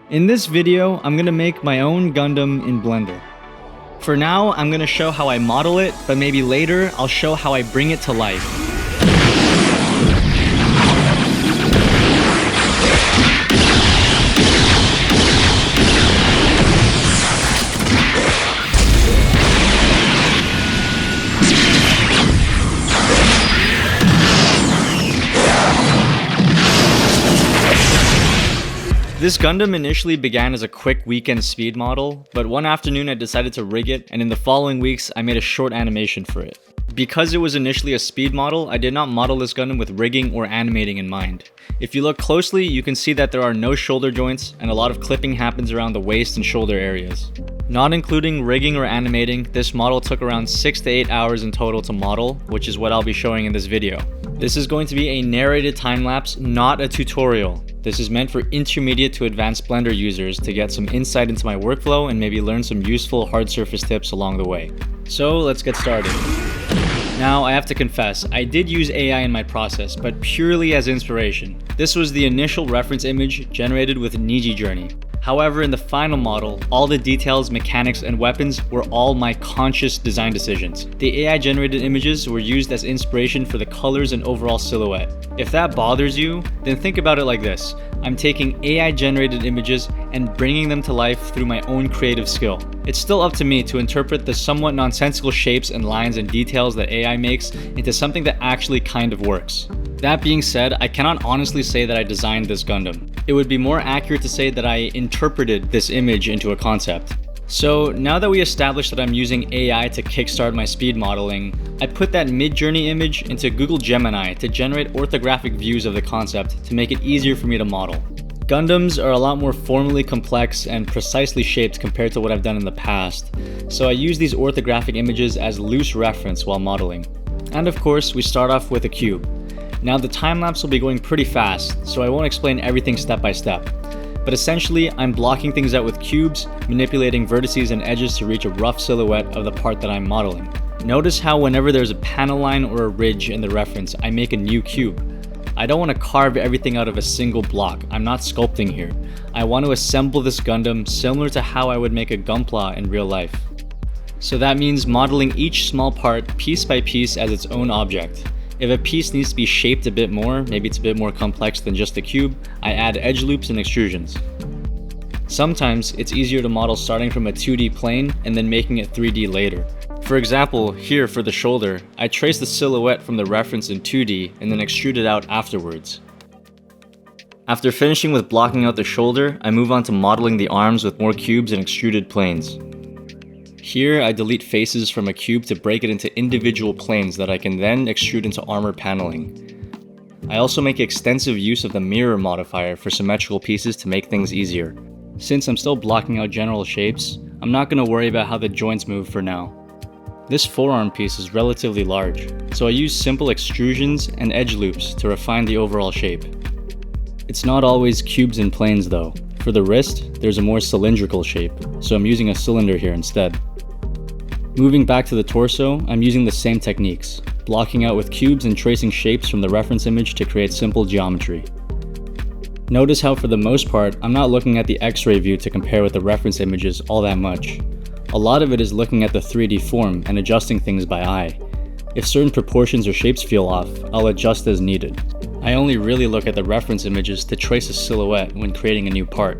In this video, I'm gonna make my own Gundam in Blender. For now, I'm gonna show how I model it, but maybe later, I'll show how I bring it to life. This Gundam initially began as a quick weekend speed model, but one afternoon I decided to rig it, and in the following weeks I made a short animation for it. Because it was initially a speed model, I did not model this Gundam with rigging or animating in mind. If you look closely, you can see that there are no shoulder joints, and a lot of clipping happens around the waist and shoulder areas. Not including rigging or animating, this model took around 6 to 8 hours in total to model, which is what I'll be showing in this video. This is going to be a narrated time-lapse, not a tutorial. This is meant for intermediate to advanced Blender users to get some insight into my workflow and maybe learn some useful hard surface tips along the way. So let's get started. Now, I have to confess, I did use AI in my process, but purely as inspiration. This was the initial reference image generated with Niji Journey. However, in the final model, all the details, mechanics, and weapons were all my conscious design decisions. The AI generated images were used as inspiration for the colors and overall silhouette. If that bothers you, then think about it like this. I'm taking AI generated images and bringing them to life through my own creative skill. It's still up to me to interpret the somewhat nonsensical shapes and lines and details that AI makes into something that actually kind of works. That being said, I cannot honestly say that I designed this Gundam. It would be more accurate to say that I interpreted this image into a concept. So now that we established that I'm using AI to kickstart my speed modeling, I put that mid-journey image into Google Gemini to generate orthographic views of the concept to make it easier for me to model. Gundams are a lot more formally complex and precisely shaped compared to what I've done in the past, so I use these orthographic images as loose reference while modeling. And of course, we start off with a cube. Now the time-lapse will be going pretty fast, so I won't explain everything step by step. But essentially, I'm blocking things out with cubes, manipulating vertices and edges to reach a rough silhouette of the part that I'm modeling. Notice how whenever there's a panel line or a ridge in the reference, I make a new cube. I don't want to carve everything out of a single block. I'm not sculpting here. I want to assemble this Gundam similar to how I would make a Gunpla in real life. So that means modeling each small part piece by piece as its own object. If a piece needs to be shaped a bit more, maybe it's a bit more complex than just a cube, I add edge loops and extrusions. Sometimes it's easier to model starting from a 2D plane and then making it 3D later. For example, here for the shoulder, I trace the silhouette from the reference in 2D and then extrude it out afterwards. After finishing with blocking out the shoulder, I move on to modeling the arms with more cubes and extruded planes. Here, I delete faces from a cube to break it into individual planes that I can then extrude into armor paneling. I also make extensive use of the mirror modifier for symmetrical pieces to make things easier. Since I'm still blocking out general shapes, I'm not going to worry about how the joints move for now. This forearm piece is relatively large, so I use simple extrusions and edge loops to refine the overall shape. It's not always cubes and planes though. For the wrist, there's a more cylindrical shape, so I'm using a cylinder here instead. Moving back to the torso, I'm using the same techniques, blocking out with cubes and tracing shapes from the reference image to create simple geometry. Notice how for the most part, I'm not looking at the X-ray view to compare with the reference images all that much. A lot of it is looking at the 3D form and adjusting things by eye. If certain proportions or shapes feel off, I'll adjust as needed. I only really look at the reference images to trace a silhouette when creating a new part.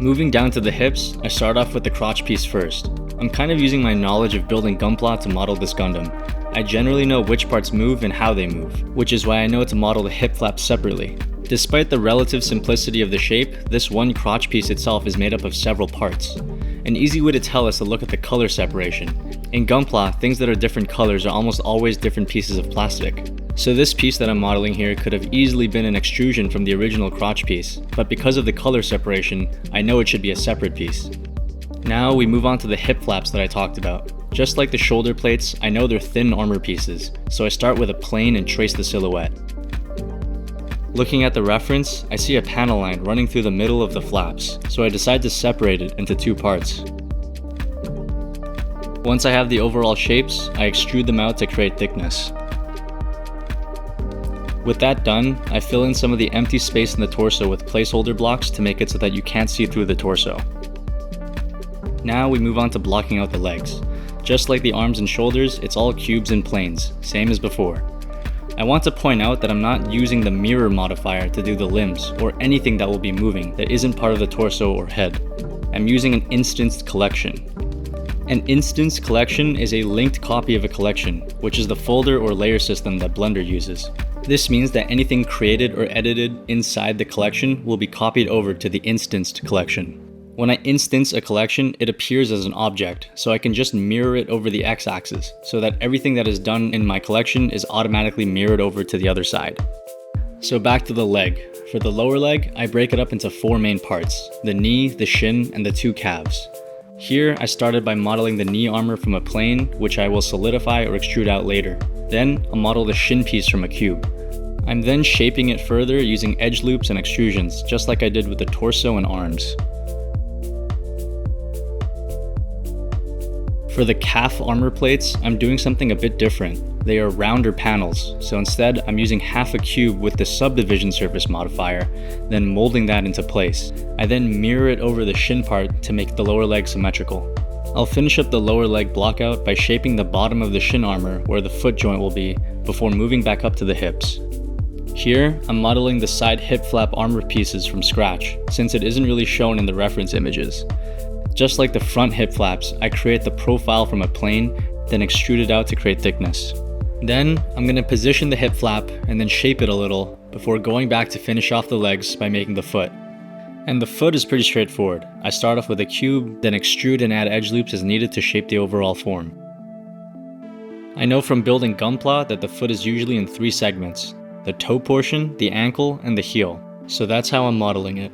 Moving down to the hips, I start off with the crotch piece first. I'm kind of using my knowledge of building Gunpla to model this Gundam. I generally know which parts move and how they move, which is why I know to model the hip flaps separately. Despite the relative simplicity of the shape, this one crotch piece itself is made up of several parts. An easy way to tell is to look at the color separation. In Gunpla, things that are different colors are almost always different pieces of plastic. So this piece that I'm modeling here could have easily been an extrusion from the original crotch piece, but because of the color separation, I know it should be a separate piece. Now we move on to the hip flaps that I talked about. Just like the shoulder plates, I know they're thin armor pieces, so I start with a plane and trace the silhouette. Looking at the reference, I see a panel line running through the middle of the flaps, so I decide to separate it into two parts. Once I have the overall shapes, I extrude them out to create thickness. With that done, I fill in some of the empty space in the torso with placeholder blocks to make it so that you can't see through the torso. Now we move on to blocking out the legs. Just like the arms and shoulders, it's all cubes and planes, same as before. I want to point out that I'm not using the mirror modifier to do the limbs or anything that will be moving that isn't part of the torso or head. I'm using an instanced collection. An instanced collection is a linked copy of a collection, which is the folder or layer system that Blender uses. This means that anything created or edited inside the collection will be copied over to the instanced collection. When I instance a collection, it appears as an object, so I can just mirror it over the x-axis, so that everything that is done in my collection is automatically mirrored over to the other side. So back to the leg. For the lower leg, I break it up into 4 main parts: the knee, the shin, and the 2 calves. Here, I started by modeling the knee armor from a plane, which I will solidify or extrude out later. Then, I'll model the shin piece from a cube. I'm then shaping it further using edge loops and extrusions, just like I did with the torso and arms. For the calf armor plates, I'm doing something a bit different. They are rounder panels, so instead I'm using half a cube with the subdivision surface modifier, then molding that into place. I then mirror it over the shin part to make the lower leg symmetrical. I'll finish up the lower leg blockout by shaping the bottom of the shin armor where the foot joint will be, before moving back up to the hips. Here, I'm modeling the side hip flap armor pieces from scratch, since it isn't really shown in the reference images. Just like the front hip flaps, I create the profile from a plane, then extrude it out to create thickness. Then, I'm going to position the hip flap and then shape it a little, before going back to finish off the legs by making the foot. And the foot is pretty straightforward. I start off with a cube, then extrude and add edge loops as needed to shape the overall form. I know from building Gunpla that the foot is usually in 3 segments: the toe portion, the ankle, and the heel. So that's how I'm modeling it.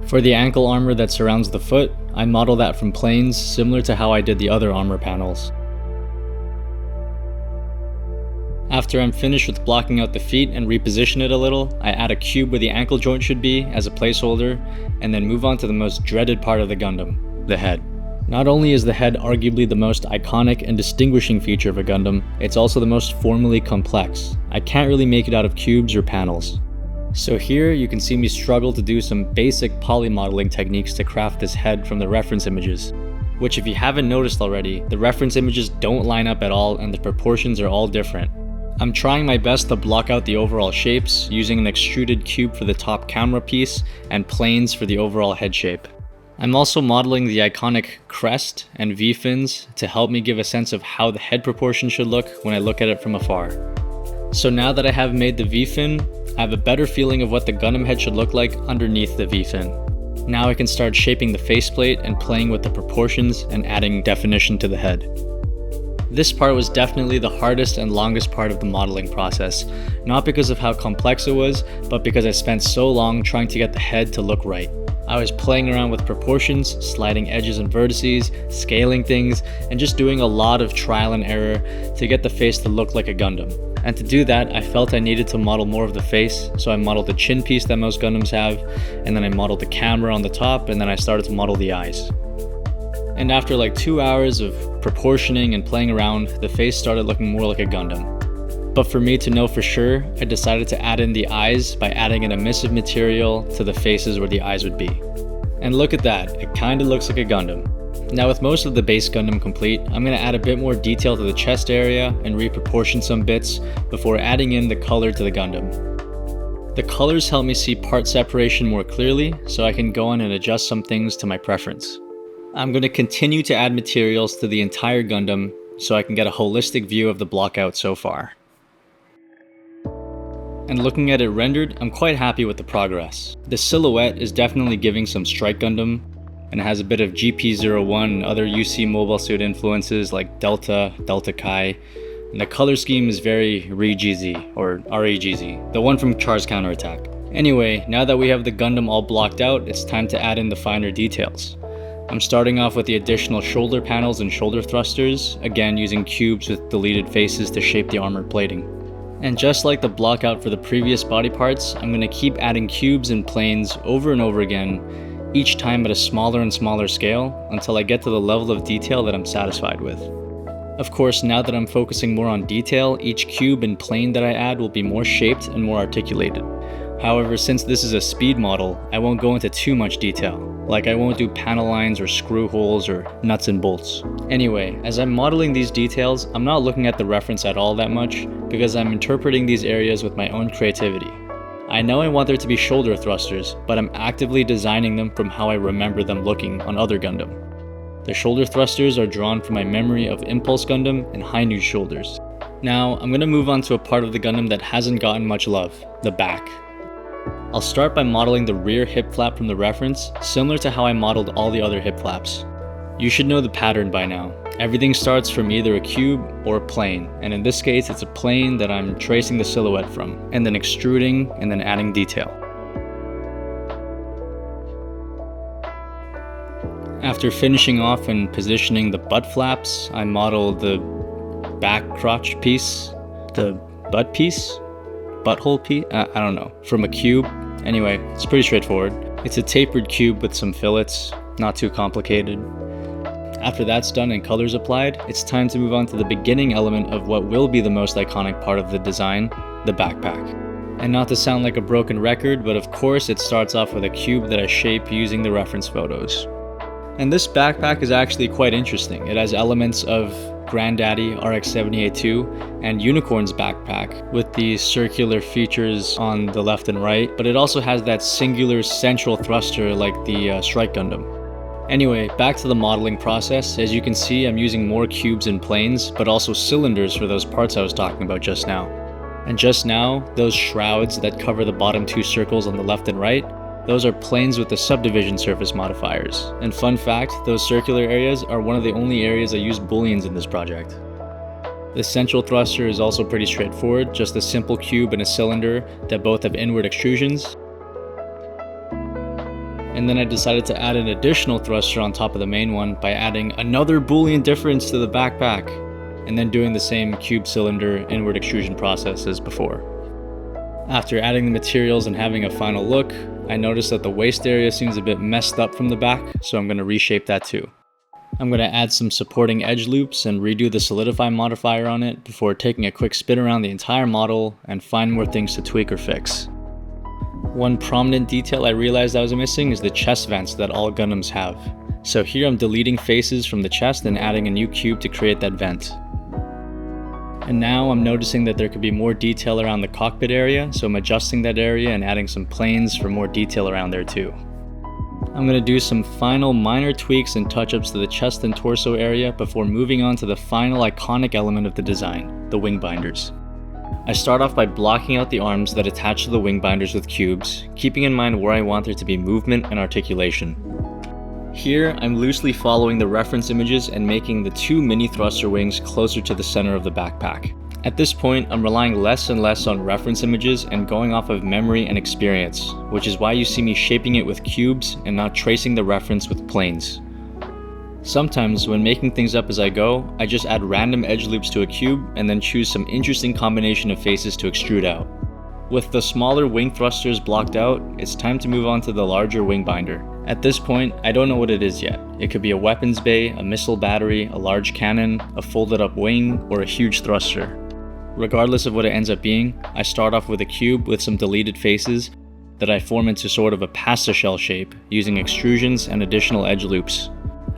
For the ankle armor that surrounds the foot, I model that from planes similar to how I did the other armor panels. After I'm finished with blocking out the feet and reposition it a little, I add a cube where the ankle joint should be as a placeholder, and then move on to the most dreaded part of the Gundam, the head. Not only is the head arguably the most iconic and distinguishing feature of a Gundam, it's also the most formally complex. I can't really make it out of cubes or panels. So here you can see me struggle to do some basic poly modeling techniques to craft this head from the reference images. Which, if you haven't noticed already, the reference images don't line up at all and the proportions are all different. I'm trying my best to block out the overall shapes, using an extruded cube for the top camera piece and planes for the overall head shape. I'm also modeling the iconic crest and V-fins to help me give a sense of how the head proportion should look when I look at it from afar. So now that I have made the V-fin, I have a better feeling of what the Gundam head should look like underneath the V-fin. Now I can start shaping the faceplate and playing with the proportions and adding definition to the head. This part was definitely the hardest and longest part of the modeling process, not because of how complex it was, but because I spent so long trying to get the head to look right. I was playing around with proportions, sliding edges and vertices, scaling things, and just doing a lot of trial and error to get the face to look like a Gundam. And to do that, I felt I needed to model more of the face, so I modeled the chin piece that most Gundams have, and then I modeled the camera on the top, and then I started to model the eyes. And after like 2 hours of proportioning and playing around, the face started looking more like a Gundam. But for me to know for sure, I decided to add in the eyes by adding an emissive material to the faces where the eyes would be. And look at that, it kinda looks like a Gundam. Now with most of the base Gundam complete, I'm going to add a bit more detail to the chest area and reproportion some bits before adding in the color to the Gundam. The colors help me see part separation more clearly, so I can go on and adjust some things to my preference. I'm going to continue to add materials to the entire Gundam so I can get a holistic view of the blockout so far. And looking at it rendered, I'm quite happy with the progress. The silhouette is definitely giving some Strike Gundam, and it has a bit of GP01 and other UC Mobile Suit influences like Delta, Delta Kai, and the color scheme is very ReGZ, or ReGZ, the one from Char's Counterattack. Anyway, now that we have the Gundam all blocked out, it's time to add in the finer details. I'm starting off with the additional shoulder panels and shoulder thrusters, again using cubes with deleted faces to shape the armored plating. And just like the blockout for the previous body parts, I'm going to keep adding cubes and planes over and over again, each time at a smaller and smaller scale until I get to the level of detail that I'm satisfied with. Of course, now that I'm focusing more on detail, each cube and plane that I add will be more shaped and more articulated. However, since this is a speed model, I won't go into too much detail. Like I won't do panel lines or screw holes or nuts and bolts. Anyway, as I'm modeling these details, I'm not looking at the reference at all that much because I'm interpreting these areas with my own creativity. I know I want there to be shoulder thrusters, but I'm actively designing them from how I remember them looking on other Gundam. The shoulder thrusters are drawn from my memory of Impulse Gundam and High Noon shoulders. Now, I'm going to move on to a part of the Gundam that hasn't gotten much love, the back. I'll start by modeling the rear hip flap from the reference, similar to how I modeled all the other hip flaps. You should know the pattern by now. Everything starts from either a cube or a plane, and in this case it's a plane that I'm tracing the silhouette from, and then extruding and then adding detail. After finishing off and positioning the butt flaps, I modeled the back crotch piece, the butt piece? Butthole piece? I don't know. From a cube. Anyway, it's pretty straightforward. It's a tapered cube with some fillets, not too complicated. After that's done and colors applied, it's time to move on to the beginning element of what will be the most iconic part of the design, the backpack. And not to sound like a broken record, but of course it starts off with a cube that I shape using the reference photos. And this backpack is actually quite interesting. It has elements of Granddaddy RX-78-2 and Unicorn's backpack with the circular features on the left and right, but it also has that singular central thruster like the Strike Gundam. Anyway, back to the modeling process. As you can see, I'm using more cubes and planes, but also cylinders for those parts I was talking about just now. And just now, those shrouds that cover the bottom two circles on the left and right, those are planes with the subdivision surface modifiers. And fun fact, those circular areas are one of the only areas I use booleans in this project. The central thruster is also pretty straightforward, just a simple cube and a cylinder that both have inward extrusions. And then I decided to add an additional thruster on top of the main one by adding another boolean difference to the backpack, and then doing the same cube cylinder inward extrusion process as before. After adding the materials and having a final look, I noticed that the waist area seems a bit messed up from the back, so I'm going to reshape that too. I'm going to add some supporting edge loops and redo the solidify modifier on it before taking a quick spin around the entire model and find more things to tweak or fix. One prominent detail I realized I was missing is the chest vents that all Gundams have. So here I'm deleting faces from the chest and adding a new cube to create that vent. And now I'm noticing that there could be more detail around the cockpit area, so I'm adjusting that area and adding some planes for more detail around there too. I'm going to do some final minor tweaks and touch-ups to the chest and torso area before moving on to the final iconic element of the design, the wing binders. I start off by blocking out the arms that attach to the wing binders with cubes, keeping in mind where I want there to be movement and articulation. Here, I'm loosely following the reference images and making the two mini thruster wings closer to the center of the backpack. At this point, I'm relying less and less on reference images and going off of memory and experience, which is why you see me shaping it with cubes and not tracing the reference with planes. Sometimes, when making things up as I go, I just add random edge loops to a cube and then choose some interesting combination of faces to extrude out. With the smaller wing thrusters blocked out, it's time to move on to the larger wing binder. At this point, I don't know what it is yet. It could be a weapons bay, a missile battery, a large cannon, a folded up wing, or a huge thruster. Regardless of what it ends up being, I start off with a cube with some deleted faces that I form into sort of a pasta shell shape using extrusions and additional edge loops.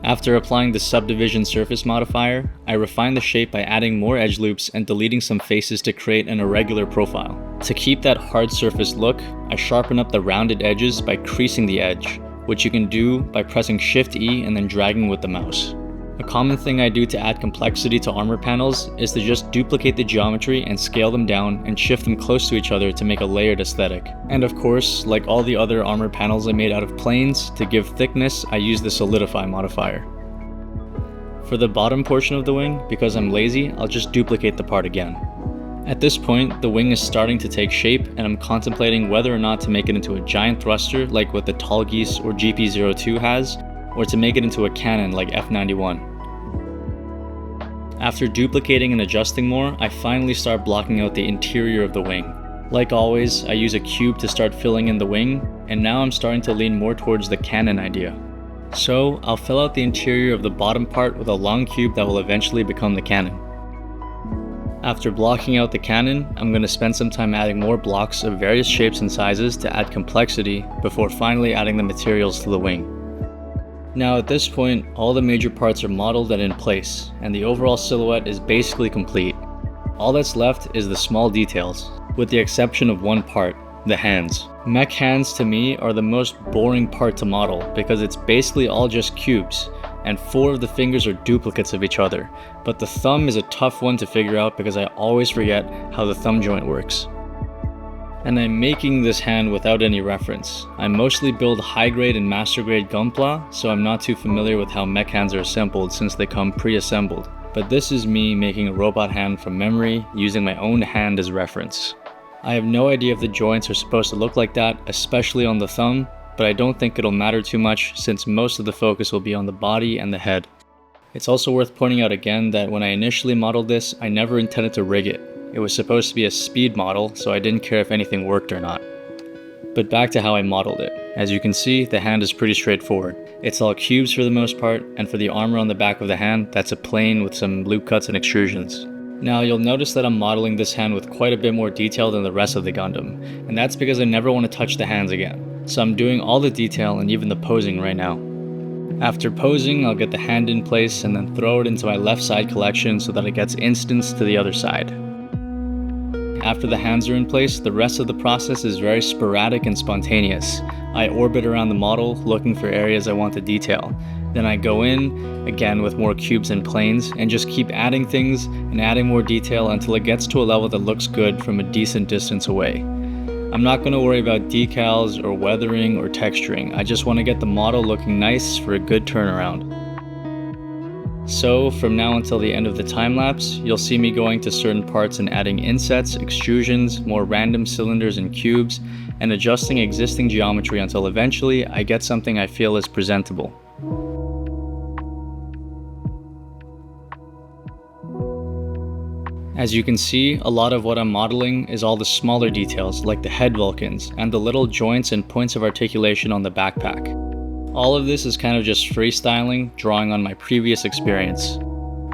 After applying the subdivision surface modifier, I refine the shape by adding more edge loops and deleting some faces to create an irregular profile. To keep that hard surface look, I sharpen up the rounded edges by creasing the edge, which you can do by pressing Shift E and then dragging with the mouse. A common thing I do to add complexity to armor panels is to just duplicate the geometry and scale them down and shift them close to each other to make a layered aesthetic. And of course, like all the other armor panels I made out of planes, to give thickness, I use the solidify modifier. For the bottom portion of the wing, because I'm lazy, I'll just duplicate the part again. At this point, the wing is starting to take shape and I'm contemplating whether or not to make it into a giant thruster like what the Tall Geese or GP02 has, or to make it into a cannon like F91. After duplicating and adjusting more, I finally start blocking out the interior of the wing. Like always, I use a cube to start filling in the wing, and now I'm starting to lean more towards the cannon idea. So I'll fill out the interior of the bottom part with a long cube that will eventually become the cannon. After blocking out the cannon, I'm going to spend some time adding more blocks of various shapes and sizes to add complexity before finally adding the materials to the wing. Now at this point, all the major parts are modeled and in place, and the overall silhouette is basically complete. All that's left is the small details, with the exception of one part, the hands. Mech hands to me are the most boring part to model because it's basically all just cubes, and 4 of the fingers are duplicates of each other, but the thumb is a tough one to figure out because I always forget how the thumb joint works. And I'm making this hand without any reference. I mostly build high grade and master grade Gunpla, so I'm not too familiar with how mech hands are assembled since they come pre-assembled. But this is me making a robot hand from memory using my own hand as reference. I have no idea if the joints are supposed to look like that, especially on the thumb, but I don't think it'll matter too much since most of the focus will be on the body and the head. It's also worth pointing out again that when I initially modeled this, I never intended to rig it. It was supposed to be a speed model, so I didn't care if anything worked or not. But back to how I modeled it. As you can see, the hand is pretty straightforward. It's all cubes for the most part, and for the armor on the back of the hand, that's a plane with some loop cuts and extrusions. Now you'll notice that I'm modeling this hand with quite a bit more detail than the rest of the Gundam, and that's because I never want to touch the hands again. So I'm doing all the detail and even the posing right now. After posing, I'll get the hand in place and then throw it into my left side collection so that it gets instanced to the other side. After the hands are in place, the rest of the process is very sporadic and spontaneous. I orbit around the model, looking for areas I want to detail. Then I go in, again with more cubes and planes, and just keep adding things and adding more detail until it gets to a level that looks good from a decent distance away. I'm not going to worry about decals or weathering or texturing. I just want to get the model looking nice for a good turnaround. So from now until the end of the time lapse, you'll see me going to certain parts and adding insets, extrusions, more random cylinders and cubes, and adjusting existing geometry until eventually I get something I feel is presentable. As you can see, a lot of what I'm modeling is all the smaller details like the head vulcans and the little joints and points of articulation on the backpack. All of this is kind of just freestyling, drawing on my previous experience.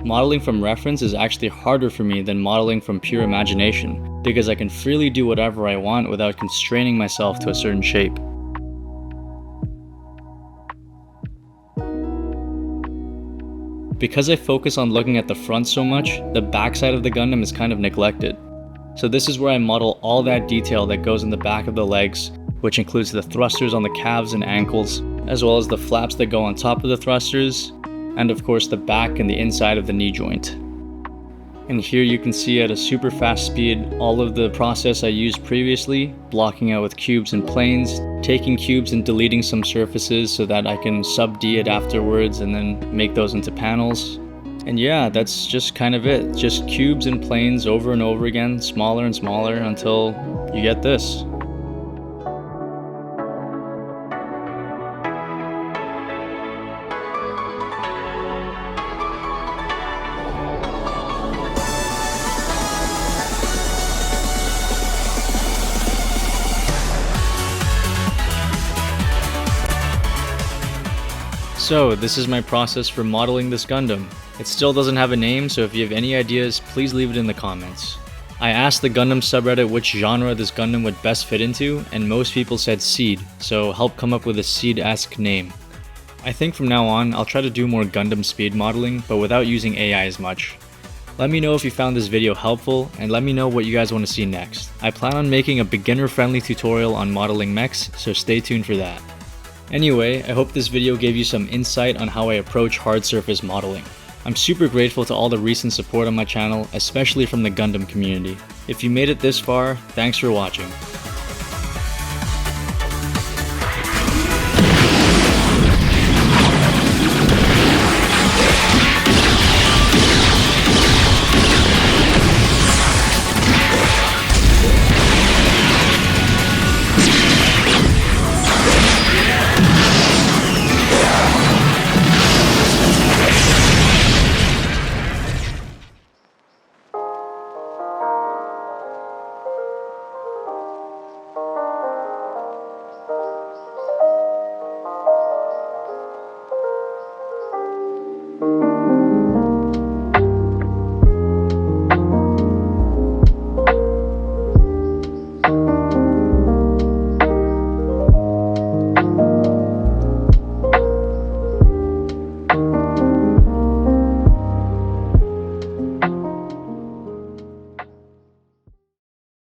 Modeling from reference is actually harder for me than modeling from pure imagination, because I can freely do whatever I want without constraining myself to a certain shape. Because I focus on looking at the front so much, the backside of the Gundam is kind of neglected. So this is where I model all that detail that goes in the back of the legs, which includes the thrusters on the calves and ankles, as well as the flaps that go on top of the thrusters, and of course the back and the inside of the knee joint. And here you can see at a super fast speed all of the process I used previously, blocking out with cubes and planes, taking cubes and deleting some surfaces so that I can sub-D it afterwards and then make those into panels. And yeah, that's just kind of it. Just cubes and planes over and over again, smaller and smaller until you get this. So this is my process for modeling this Gundam. It still doesn't have a name, so if you have any ideas, please leave it in the comments. I asked the Gundam subreddit which genre this Gundam would best fit into, and most people said Seed, so help come up with a Seed-esque name. I think from now on, I'll try to do more Gundam speed modeling, but without using AI as much. Let me know if you found this video helpful, and let me know what you guys want to see next. I plan on making a beginner-friendly tutorial on modeling mechs, so stay tuned for that. Anyway, I hope this video gave you some insight on how I approach hard surface modeling. I'm super grateful to all the recent support on my channel, especially from the Gundam community. If you made it this far, thanks for watching.